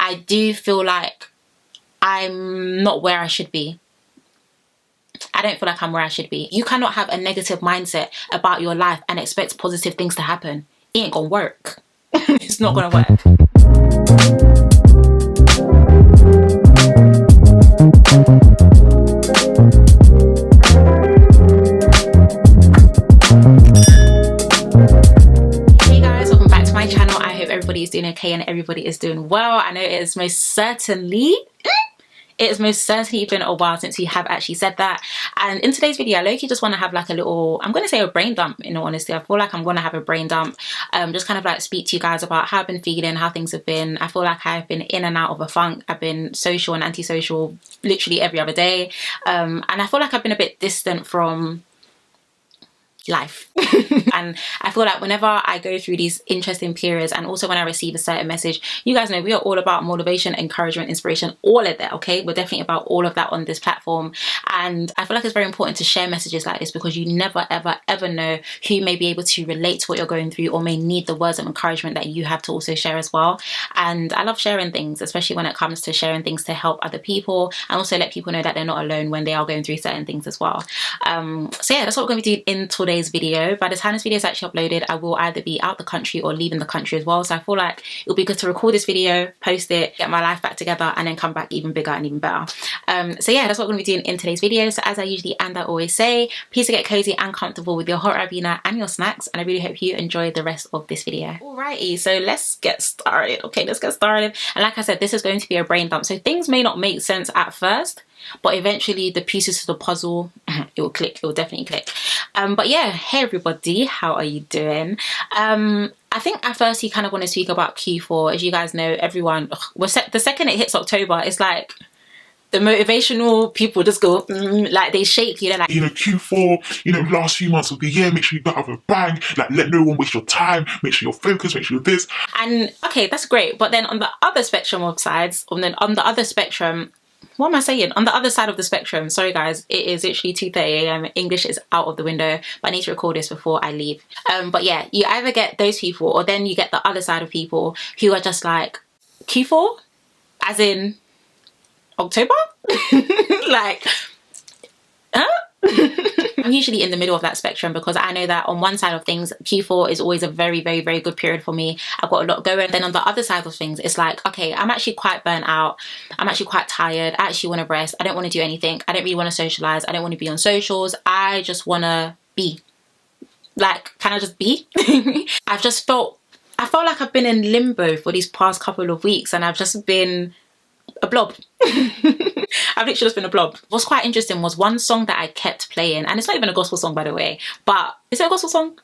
I do feel like I'm not where I should be. I don't feel like I'm where I should be. You cannot have a negative mindset about your life and expect positive things to happen. It ain't gonna work. It's not gonna work. Hey guys, welcome back to my channel. I hope everybody is doing okay and everybody is doing well. I know it is most certainly been a while since we have actually said that, and in today's video I low-key just want to have like a little, I'm going to say a brain dump. In all honesty, I feel like I'm going to have a brain dump, just kind of like speak to you guys about how I've been feeling, how things have been. I feel like I've been in and out of a funk. I've been social and antisocial literally every other day, and I feel like I've been a bit distant from life. And I feel like whenever I go through these interesting periods, and also when I receive a certain message, you guys know we are all about motivation, encouragement, inspiration, all of that. Okay, we're definitely about all of that on this platform, and I feel like it's very important to share messages like this because you never ever know who may be able to relate to what you're going through or may need the words of encouragement that you have to also share as well. And I love sharing things, especially when it comes to sharing things to help other people and also let people know that they're not alone when they are going through certain things as well. So yeah, that's what we're going to be doing in today's video. By the time this video is actually uploaded, I will either be out the country or leaving the country as well, so I feel like it'll be good to record this video, post it, get my life back together, and then come back even bigger and even better. So yeah, that's what we're going to be doing in today's video. So as I usually and I always say, please get cozy and comfortable with your hot Ribena and your snacks, and I really hope you enjoy the rest of this video. Alrighty, so let's get started. Okay, let's get started. And like I said, this is going to be a brain dump, so things may not make sense at first, but eventually the pieces of the puzzle, it will click. It will definitely click. But yeah, hey everybody, how are you doing? I think at first you kind of want to speak about Q4. As you guys know, everyone, the second it hits October, it's like the motivational people just go, like they shake you. They're like, you know, Q4, last few months of the year, make sure you go out with a bang, like let no one waste your time, make sure you're focused, make sure you're this. And okay, that's great. But then on the other spectrum of sides, on the other spectrum, what am I saying? On the other side of the spectrum, sorry guys, it is literally 2:30 AM. English is out of the window, but I need to record this before I leave. But yeah, you either get those people or then you get the other side of people who are just like, Q4? As in October? Like, huh? I'm usually in the middle of that spectrum because I know that on one side of things, Q4 is always a very good period for me. I've got a lot going. Then on the other side of things, it's like, okay, I'm actually quite burnt out. I'm actually quite tired. I actually want to rest. I don't want to do anything. I don't really want to socialize. I don't want to be on socials. I just want to be. Like, can I just be? I felt like I've been in limbo for these past couple of weeks, and I've just been a blob. I've literally just been a blob. What's quite interesting was one song that I kept playing, and it's not even a gospel song, by the way, but is it a gospel song?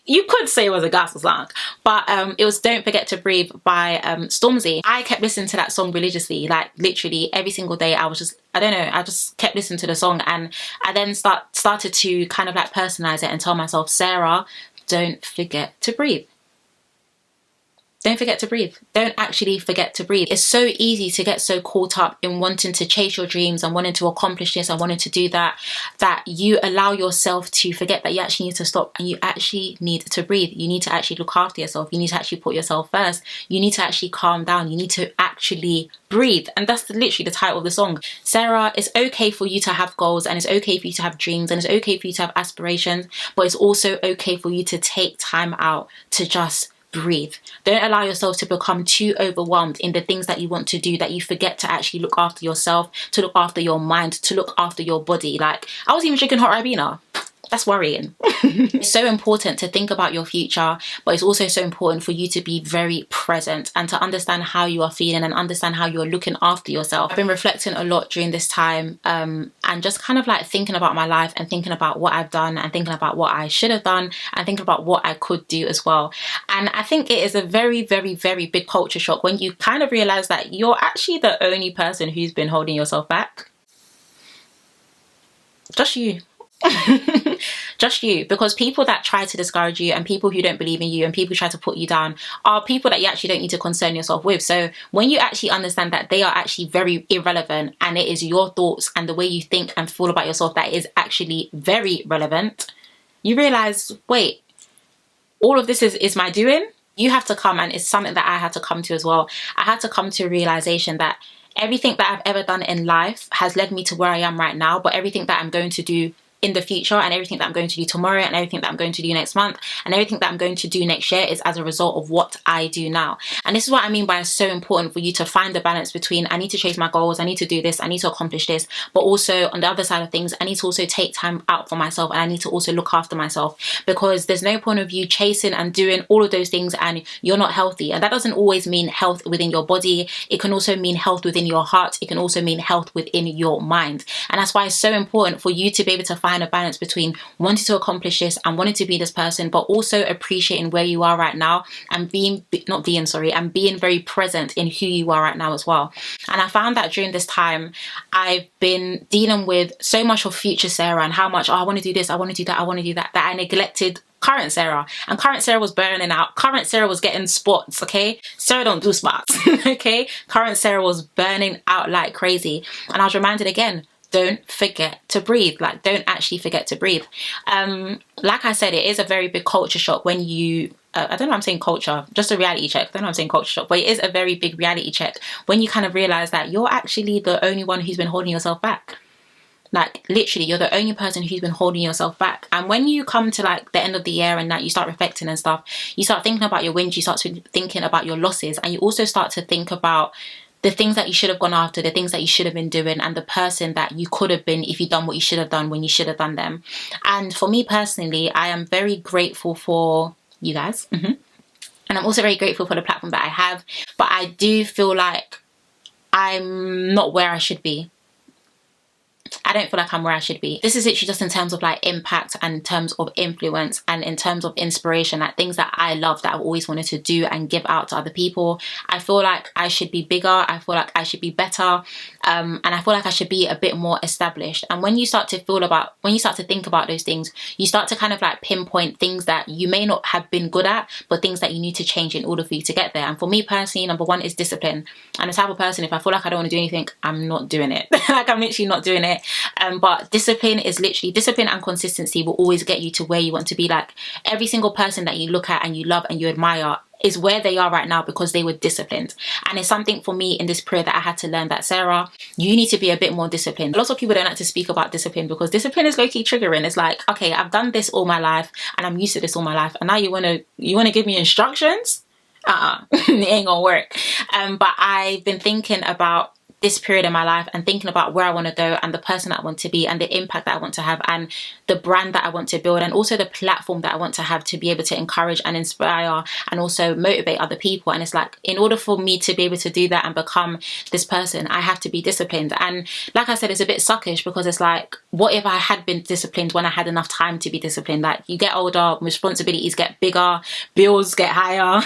You could say it was a gospel song, but it was Don't Forget to Breathe by Stormzy. I kept listening to that song religiously, like literally every single day. I just kept listening to the song, and I then started to kind of like personalize it and tell myself, Sarah, don't forget to breathe. Don't forget to breathe. Don't actually forget to breathe. It's so easy to get so caught up in wanting to chase your dreams and wanting to accomplish this and wanting to do that, that you allow yourself to forget that you actually need to stop and you actually need to breathe. You need to actually look after yourself. You need to actually put yourself first. You need to actually calm down. You need to actually breathe. And that's literally the title of the song. Sarah, it's okay for you to have goals, and it's okay for you to have dreams, and it's okay for you to have aspirations, but it's also okay for you to take time out to just breathe. Don't allow yourself to become too overwhelmed in the things that you want to do that you forget to actually look after yourself, to look after your mind, to look after your body. Like, I was even drinking hot Ribena. That's worrying. It's so important to think about your future, but it's also so important for you to be very present and to understand how you are feeling and understand how you're looking after yourself. I've been reflecting a lot during this time, and just kind of like thinking about my life and thinking about what I've done and thinking about what I should have done and thinking about what I could do as well. And I think it is a very big culture shock when you kind of realize that you're actually the only person who's been holding yourself back. Just you. Just you. Because people that try to discourage you and people who don't believe in you and people who try to put you down are people that you actually don't need to concern yourself with. So when you actually understand that they are actually very irrelevant and it is your thoughts and the way you think and feel about yourself that is actually very relevant, you realize, wait, all of this is my doing? You have to come, and it's something that I had to come to as well. I had to come to a realization that everything that I've ever done in life has led me to where I am right now, but everything that I'm going to do in the future, and everything that I'm going to do tomorrow, and everything that I'm going to do next month, and everything that I'm going to do next year is as a result of what I do now. And this is what I mean by it's so important for you to find the balance between I need to chase my goals, I need to do this, I need to accomplish this, but also on the other side of things, I need to also take time out for myself, and I need to also look after myself, because there's no point of you chasing and doing all of those things and you're not healthy. And that doesn't always mean health within your body. It can also mean health within your heart. It can also mean health within your mind. And that's why it's so important for you to be able to find a balance between wanting to accomplish this and wanting to be this person, but also appreciating where you are right now and being very present in who you are right now as well. And I found that during this time, I've been dealing with so much of future Sarah and how much, I want to do this, I want to do that, I want to do that, that I neglected current Sarah. And current Sarah was burning out. Current Sarah was getting spots, okay? Sarah don't do spots, okay? Current Sarah was burning out like crazy. And I was reminded again, don't forget to breathe. Like, don't actually forget to breathe. Like I said, it is a very big culture shock when you I don't know, I'm saying culture, just a reality check. I don't know, I'm saying culture shock, but it is a very big reality check when you kind of realize that you're actually the only one who's been holding yourself back. Like, literally, you're the only person who's been holding yourself back. And when you come to like the end of the year and that you start reflecting and stuff, you start thinking about your wins, you start thinking about your losses, and you also start to think about the things that you should have gone after, the things that you should have been doing, and the person that you could have been if you'd done what you should have done when you should have done them. And for me personally, I am very grateful for you guys. And I'm also very grateful for the platform that I have. But I do feel like I'm not where I should be. I don't feel like I'm where I should be. This is literally just in terms of like impact and in terms of influence and in terms of inspiration, like things that I love that I've always wanted to do and give out to other people. I feel like I should be bigger. I feel like I should be better. And I feel like I should be a bit more established. And when you start to think about those things, you start to kind of like pinpoint things that you may not have been good at, but things that you need to change in order for you to get there. And for me personally, number one is discipline. I'm the type of person, if I feel like I don't want to do anything, I'm not doing it. Like, I'm literally not doing it. But discipline and consistency will always get you to where you want to be. Like, every single person that you look at and you love and you admire is where they are right now because they were disciplined. And it's something for me in this period that I had to learn, that Sarah, you need to be a bit more disciplined. Lots of people don't like to speak about discipline because discipline is low-key triggering. It's like, okay, I've done this all my life and I'm used to this all my life, and now you wanna give me instructions? It ain't gonna work. But I've been thinking about this period in my life and thinking about where I want to go and the person that I want to be and the impact that I want to have and the brand that I want to build and also the platform that I want to have to be able to encourage and inspire and also motivate other people. And it's like, in order for me to be able to do that and become this person, I have to be disciplined. And like I said, it's a bit suckish because it's like, what if I had been disciplined when I had enough time to be disciplined? Like, you get older, responsibilities get bigger, bills get higher,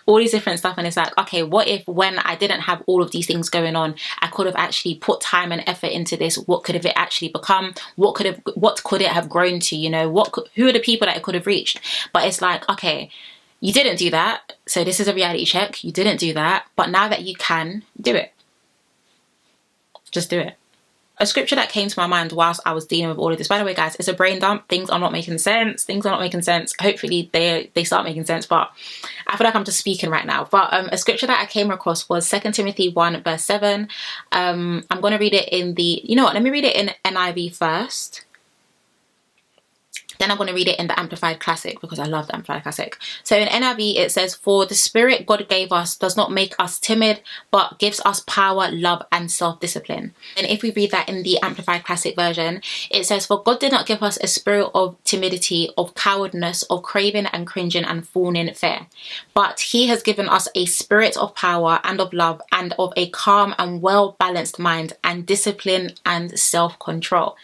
all these different stuff. And it's like, okay, what if when I didn't have all of these things going on, I could have actually put time and effort into this? What could have it actually become? What could it have grown to? You know, who are the people that it could have reached? But it's like, okay, you didn't do that, so this is a reality check. You didn't do that, but now that you can do it, just do it. A scripture that came to my mind whilst I was dealing with all of this, by the way guys, it's a brain dump. Things are not making sense. Hopefully they start making sense, but I feel like I'm just speaking right now. But a scripture that I came across was 2 Timothy 1 verse 7. I'm going to read it in the, you know what, let me read it in NIV first. Then I'm going to read it in the Amplified Classic because I love the Amplified Classic. So in NIV it says, "For the Spirit God gave us does not make us timid, but gives us power, love and self-discipline." And if we read that in the Amplified Classic version, it says, "For God did not give us a spirit of timidity, of cowardness, of craving and cringing and fawning fear. But he has given us a spirit of power and of love and of a calm and well-balanced mind and discipline and self-control."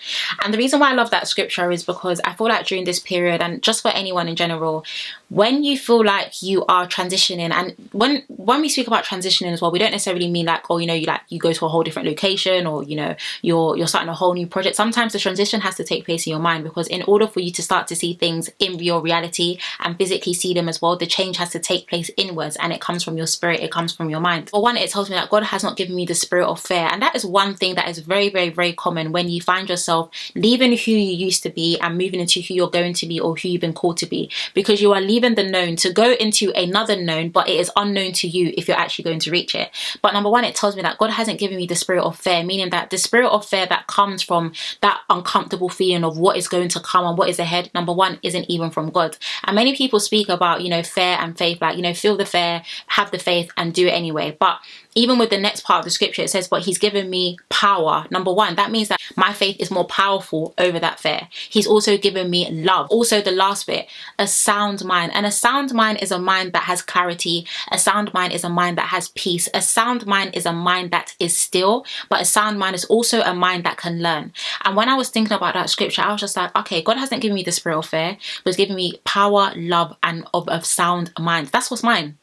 And the reason why I love that scripture is because I feel like during this period, and just for anyone in general, when you feel like you are transitioning, and when we speak about transitioning as well, we don't necessarily mean like, oh, you know, you go to a whole different location, or you know, you're starting a whole new project. Sometimes the transition has to take place in your mind, because in order for you to start to see things in your reality and physically see them as well, the change has to take place inwards, and it comes from your spirit, it comes from your mind. For one, it tells me that God has not given me the spirit of fear, and that is one thing that is very, very, very common when you find yourself leaving who you used to be and moving into who you're going to be or who you've been called to be, because you are leaving even the known, to go into another known, but it is unknown to you if you're actually going to reach it. But number one, it tells me that God hasn't given me the spirit of fear, meaning that the spirit of fear that comes from that uncomfortable feeling of what is going to come and what is ahead, number one, isn't even from God. And many people speak about, you know, fear and faith, like, you know, feel the fear, have the faith and do it anyway. But even with the next part of the scripture, it says, but he's given me power. Number one, that means that my faith is more powerful over that fear. He's also given me love. Also, the last bit, a sound mind. And a sound mind is a mind that has clarity. A sound mind is a mind that has peace. A sound mind is a mind that is still, but a sound mind is also a mind that can learn. And when I was thinking about that scripture, I was just like, okay, God hasn't given me the spirit of fear, but he's given me power, love, and of sound mind. That's what's mine.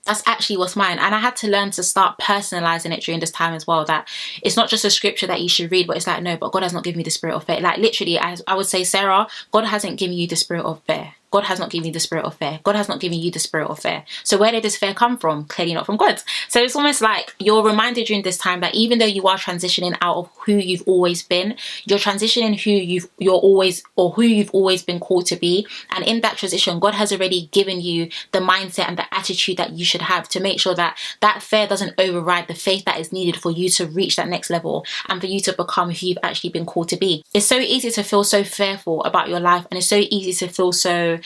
That's actually what's mine. And I had to learn to start personalizing it during this time as well, that it's not just a scripture that you should read, but it's like, no, but God has not given me the spirit of fear. Like literally, I would say, Sarah, God hasn't given you the spirit of fear. God has not given you the spirit of fear. God has not given you the spirit of fear. So where did this fear come from? Clearly not from God. So it's almost like you're reminded during this time that even though you are transitioning out of who you've always been, you're transitioning who you've always been called to be. And in that transition, God has already given you the mindset and the attitude that you should have to make sure that that fear doesn't override the faith that is needed for you to reach that next level and for you to become who you've actually been called to be. It's so easy to feel so fearful about your life, and it's so easy to feel so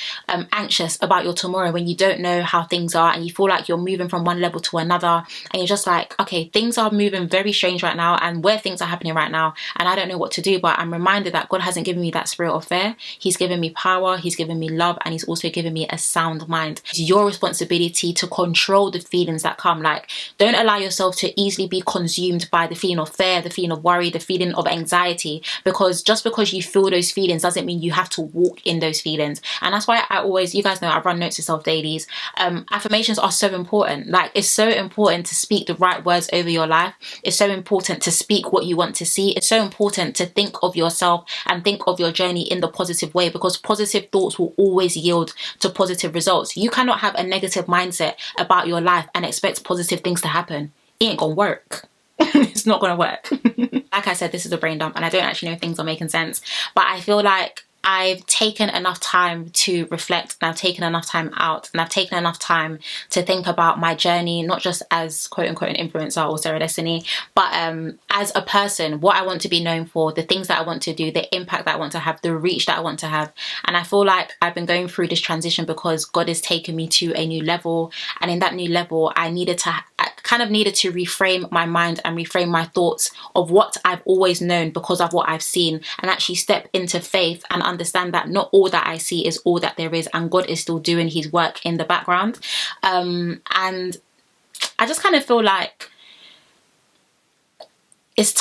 anxious about your tomorrow when you don't know how things are and you feel like you're moving from one level to another, and you're just like, okay, things are moving very strange right now and where things are happening right now, and I don't know what to do. But I'm reminded that God hasn't given me that spirit of fear. He's given me power, he's given me love, and he's also given me a sound mind. It's your responsibility to control the feelings that come. Like, don't allow yourself to easily be consumed by the feeling of fear, the feeling of worry, the feeling of anxiety, because just because you feel those feelings doesn't mean you have to walk in those feelings. And that's why I always, you guys know, I run notes to self dailies. Affirmations are so important. Like, it's so important to speak the right words over your life. It's so important to speak what you want to see. It's so important to think of yourself and think of your journey in the positive way, because positive thoughts will always yield to positive results. You cannot have a negative mindset about your life and expect positive things to happen. It ain't gonna work. It's not gonna work. Like I said, this is a brain dump and I don't actually know if things are making sense, but I feel like I've taken enough time to reflect, and I've taken enough time out, and I've taken enough time to think about my journey, not just as quote unquote an influencer or Sarah Destiny, but as a person, what I want to be known for, the things that I want to do, the impact that I want to have, the reach that I want to have. And I feel like I've been going through this transition because God has taken me to a new level, and in that new level I kind of needed to reframe my mind and reframe my thoughts of what I've always known because of what I've seen, and actually step into faith and understand that not all that I see is all that there is, and God is still doing his work in the background. And I just kind of feel like it's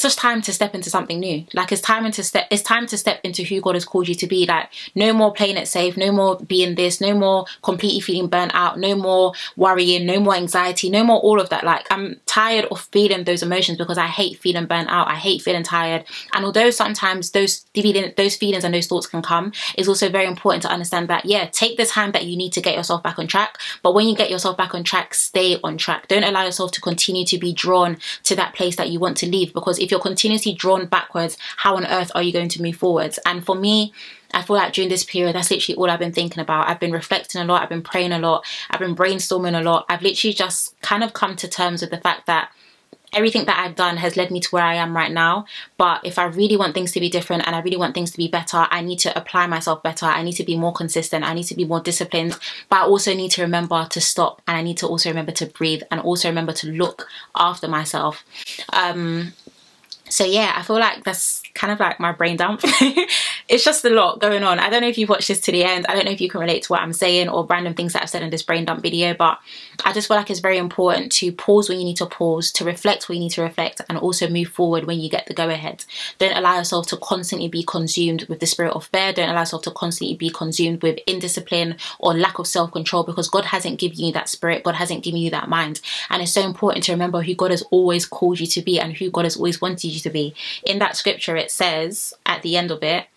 just time to step into something new. Like, it's time to step into who God has called you to be. Like, no more playing it safe, no more being this, no more completely feeling burnt out, no more worrying, no more anxiety, no more all of that. Like, I'm tired of feeling those emotions because I hate feeling burnt out. I hate feeling tired. And although sometimes those feelings and those thoughts can come, it's also very important to understand that, yeah, take the time that you need to get yourself back on track. But when you get yourself back on track, stay on track. Don't allow yourself to continue to be drawn to that place that you want to leave, because if you're continuously drawn backwards, how on earth are you going to move forwards? And for me, I feel like during this period, that's literally all I've been thinking about. I've been reflecting a lot, I've been praying a lot, I've been brainstorming a lot. I've literally just kind of come to terms with the fact that everything that I've done has led me to where I am right now. But if I really want things to be different and I really want things to be better, I need to apply myself better. I need to be more consistent. I need to be more disciplined. But I also need to remember to stop, and I need to also remember to breathe, and also remember to look after myself. So yeah, I feel like that's kind of like my brain dump. It's just a lot going on. I don't know if you've watched this to the end. I don't know if you can relate to what I'm saying or random things that I've said in this brain dump video, but I just feel like it's very important to pause when you need to pause, to reflect when you need to reflect, and also move forward when you get the go ahead. Don't allow yourself to constantly be consumed with the spirit of fear. Don't allow yourself to constantly be consumed with indiscipline or lack of self-control, because God hasn't given you that spirit. God hasn't given you that mind. And it's so important to remember who God has always called you to be and who God has always wanted you to be. In that scripture, it says at the end of it,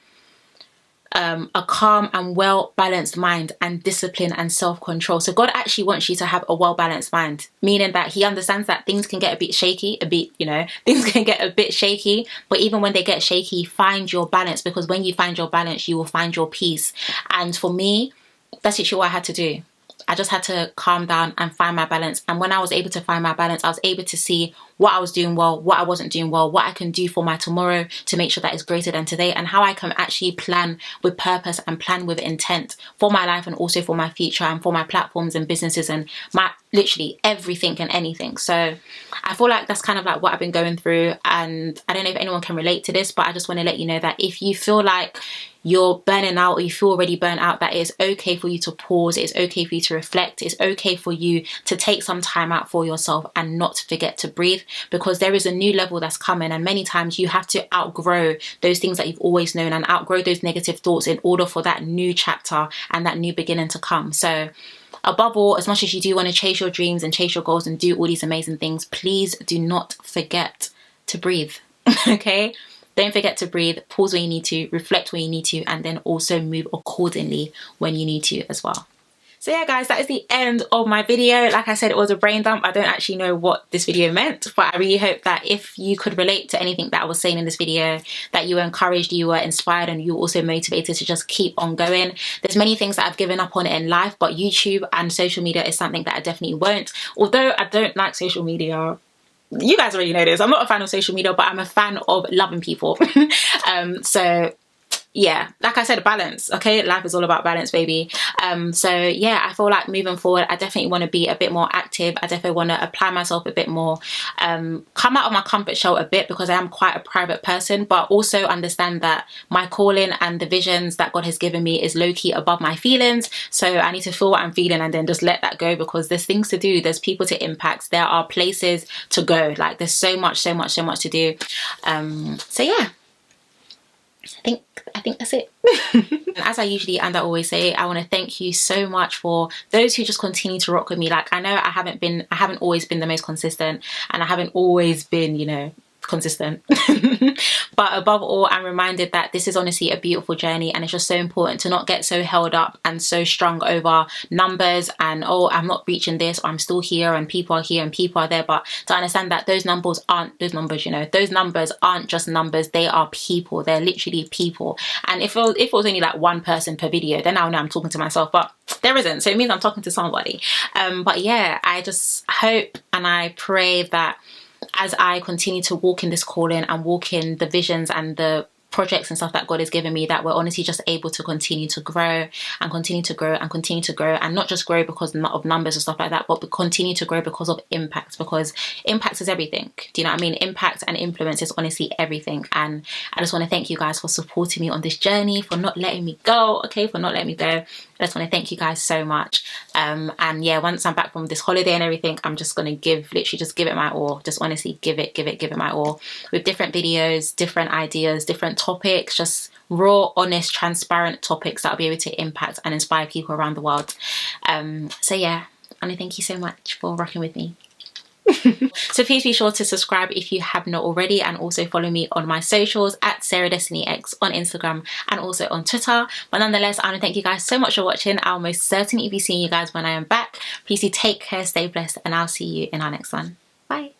a calm and well-balanced mind and discipline and self-control. So God actually wants you to have a well-balanced mind, meaning that he understands that things can get a bit shaky, things can get a bit shaky, but even when they get shaky, find your balance, because when you find your balance, you will find your peace. And for me, that's literally what I had to do. I just had to calm down and find my balance. And when I was able to find my balance, I was able to see what I was doing well, what I wasn't doing well, what I can do for my tomorrow to make sure that it's greater than today, and how I can actually plan with purpose and plan with intent for my life and also for my future and for my platforms and businesses and my literally everything and anything. So I feel like that's kind of like what I've been going through, and I don't know if anyone can relate to this, but I just want to let you know that if you feel like you're burning out or you feel already burnt out, that it's okay for you to pause, it's okay for you to reflect, it's okay for you to take some time out for yourself and not forget to breathe, because there is a new level that's coming, and many times you have to outgrow those things that you've always known and outgrow those negative thoughts in order for that new chapter and that new beginning to come. So above all, as much as you do want to chase your dreams and chase your goals and do all these amazing things, please do not forget to breathe. Okay? Don't forget to breathe, pause when you need to, reflect when you need to, and then also move accordingly when you need to as well. So yeah guys, that is the end of my video. Like I said, it was a brain dump. I don't actually know what this video meant, but I really hope that if you could relate to anything that I was saying in this video, that you were encouraged, you were inspired, and you were also motivated to just keep on going. There's many things that I've given up on in life, but YouTube and social media is something that I definitely won't. Although I don't like social media, you guys already know this, I'm not a fan of social media, but I'm a fan of loving people. So yeah, like I said, balance. Okay, life is all about balance, baby. So yeah, I feel like moving forward, I definitely want to be a bit more active. I definitely want to apply myself a bit more, come out of my comfort shell a bit, because I am quite a private person, but also understand that my calling and the visions that God has given me is low-key above my feelings. So I need to feel what I'm feeling and then just let that go, because there's things to do, there's people to impact, there are places to go, like there's so much to do. So yeah, I think that's it. As I usually and I always say, I want to thank you so much for those who just continue to rock with me. Like, I know I haven't always been the most consistent, and I haven't always been, consistent. But above all, I'm reminded that this is honestly a beautiful journey, and it's just so important to not get so held up and so strung over numbers and, oh, I'm not reaching this, or I'm still here and people are here and people are there, but to understand that those numbers aren't just numbers, they are people, they're literally people. And if it was only like one person per video, then I know I'm talking to myself, but there isn't, so it means I'm talking to somebody. But yeah, I just hope and I pray that as I continue to walk in this calling and walk in the visions and the projects and stuff that God has given me, that we're honestly just able to continue to grow and continue to grow and continue to grow, and not just grow because of numbers and stuff like that, but continue to grow because of impact, because impact is everything. Do you know what I mean? Impact and influence is honestly everything. And I just want to thank you guys for supporting me on this journey, for not letting me go, for not letting me go. I just want to thank you guys so much. And yeah, once I'm back from this holiday and everything, I'm just going to literally just give it my all. Just honestly give it my all, with different videos, different ideas, different topics, just raw, honest, transparent topics that will be able to impact and inspire people around the world. So yeah, and thank you so much for rocking with me. So please be sure to subscribe if you have not already, and also follow me on my socials at SarahDestinyX on Instagram and also on Twitter. But nonetheless, I want to thank you guys so much for watching. I'll most certainly be seeing you guys when I am back. Please do take care, stay blessed, and I'll see you in our next one. Bye.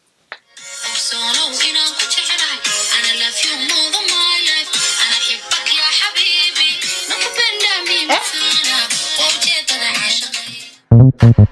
Eh?